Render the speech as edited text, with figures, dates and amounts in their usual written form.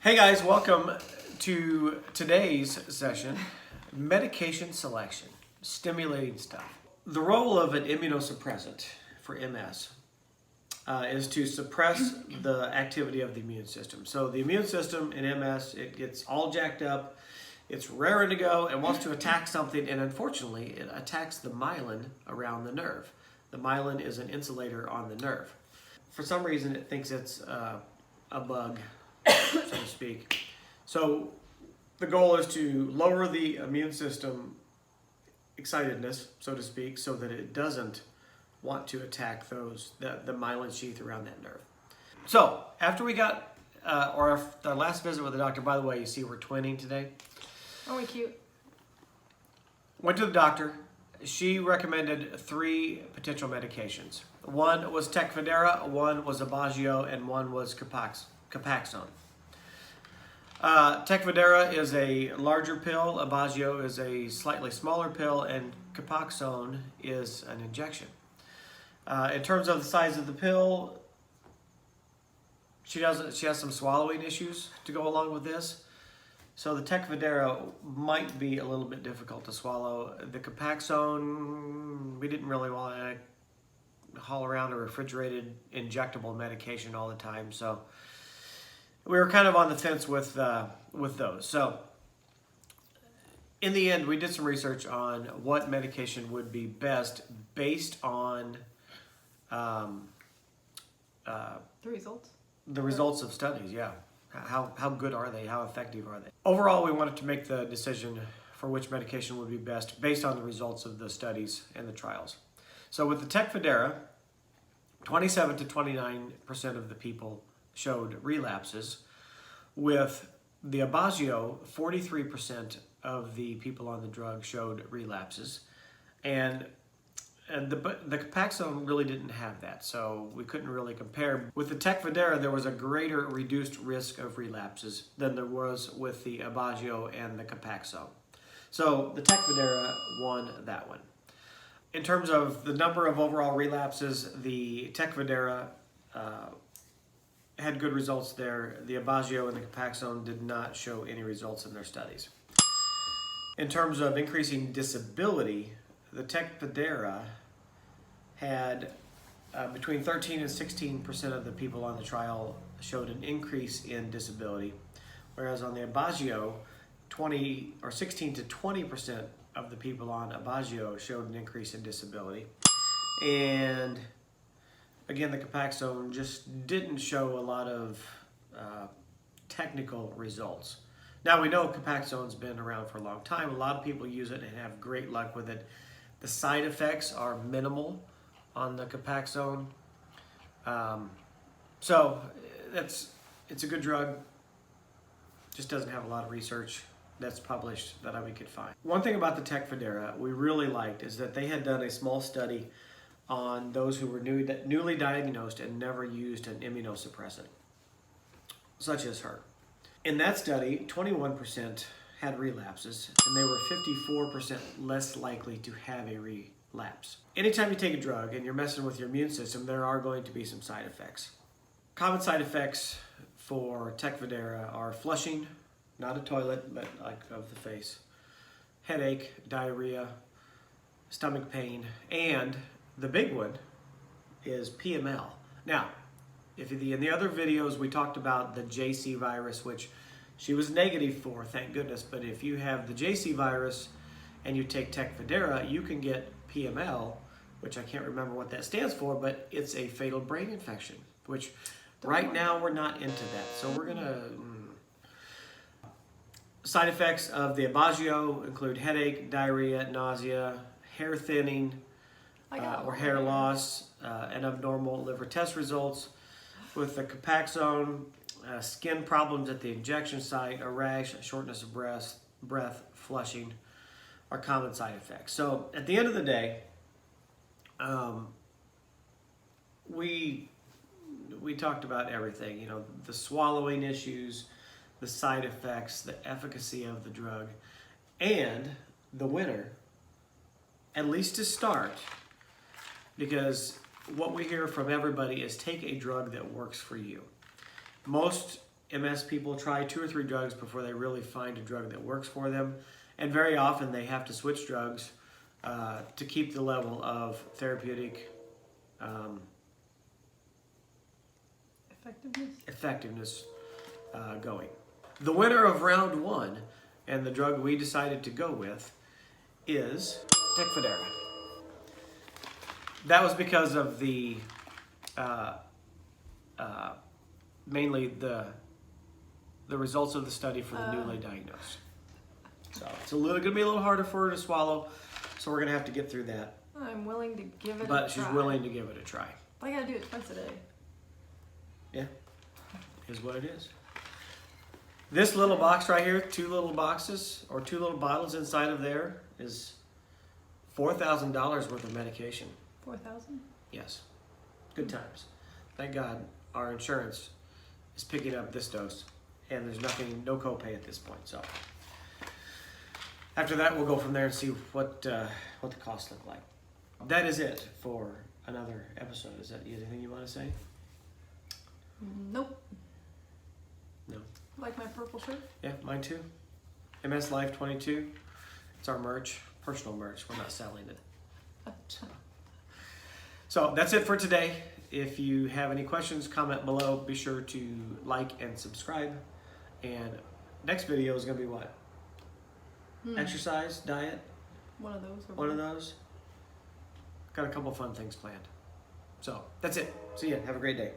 Hey guys, welcome to today's session, medication selection, stimulating stuff. The role of an immunosuppressant for MS is to suppress the activity of the immune system. So the immune system in MS, it gets all jacked up, it's raring to go and wants to attack something, and unfortunately it attacks the myelin around the nerve. The myelin is an insulator on the nerve. For some reason it thinks it's a bug, so to speak. So the goal is to lower the immune system excitedness, so to speak, so that it doesn't want to attack the myelin sheath around that nerve. So after we got, our last visit with the doctor, by the way, you see we're twinning today. Oh, we cute. Went to the doctor. She recommended 3 potential medications. One was Tecfidera, one was Aubagio, and one was Copaxone. Tecfidera is a larger pill, Aubagio is a slightly smaller pill, and Copaxone is an injection. In terms of the size of the pill, she has some swallowing issues to go along with this. So the Tecfidera might be a little bit difficult to swallow. The Copaxone, we didn't really want to haul around a refrigerated injectable medication all the time, so we were kind of on the fence with those. So in the end, we did some research on what medication would be best based on The results? the results of studies, yeah. How good are they? How effective are they? Overall, we wanted to make the decision for which medication would be best based on the results of the studies and the trials. So with the Tecfidera, 27 to 29% of the people showed relapses. With the Aubagio, 43% of the people on the drug showed relapses. And the Copaxone really didn't have that, so we couldn't really compare. With the Tecfidera, there was a greater reduced risk of relapses than there was with the Aubagio and the Copaxone. So the Tecfidera won that one. In terms of the number of overall relapses, the Tecfidera had good results there. The Aubagio and the Copaxone did not show any results in their studies. In terms of increasing disability, the Tecfidera had between 13 and 16% of the people on the trial showed an increase in disability, whereas on the Aubagio, 16 to 20% of the people on Aubagio showed an increase in disability. And again, the Copaxone just didn't show a lot of technical results. Now we know Copaxone's been around for a long time. A lot of people use it and have great luck with it. The side effects are minimal on the Copaxone. So it's a good drug. Just doesn't have a lot of research that's published that we could find. One thing about the Tecfidera we really liked is that they had done a small study on those who were newly diagnosed and never used an immunosuppressant, such as her. In that study, 21% had relapses, and they were 54% less likely to have a relapse. Anytime you take a drug and you're messing with your immune system, there are going to be some side effects. Common side effects for Tecfidera are flushing, not a toilet, but like of the face, headache, diarrhea, stomach pain, and the big one is PML. Now, in the other videos we talked about the JC virus, which she was negative for, thank goodness, but if you have the JC virus and you take Tecfidera, you can get PML, which I can't remember what that stands for, but it's a fatal brain infection, which right now we're not into that. So we're gonna... Side effects of the Aubagio include headache, diarrhea, nausea, hair thinning, or hair loss, and abnormal liver test results. With the Copaxone, skin problems at the injection site, a rash, shortness of breath, flushing are common side effects. So at the end of the day, we talked about everything, you know, the swallowing issues, the side effects, the efficacy of the drug, and the winner, at least to start, because what we hear from everybody is take a drug that works for you. Most MS people try 2 or 3 drugs before they really find a drug that works for them. And very often they have to switch drugs to keep the level of therapeutic effectiveness going. The winner of round 1 and the drug we decided to go with is Tecfidera. That was because of the mainly the results of the study for the newly diagnosed. So it's gonna be a little harder for her to swallow, so we're gonna have to get through that. I'm willing to give it a try. But she's willing to give it a try. I gotta do it twice a day. Yeah, is what it is. This little box right here, 2 little boxes or 2 little bottles inside of there is $4,000 worth of medication. 4,000? Yes, good times. Thank God our insurance is picking up this dose, and there's no copay at this point. So after that, we'll go from there and see what the costs look like. That is it for another episode. Is that anything you want to say? Nope. No. Like my purple shirt? Yeah, mine too. MS Life 22. It's our merch, personal merch. We're not selling it. So that's it for today. If you have any questions, comment below. Be sure to like and subscribe. And next video is going to be what? Exercise, diet? One of those. One of those. Got a couple fun things planned. So that's it. See ya. Have a great day.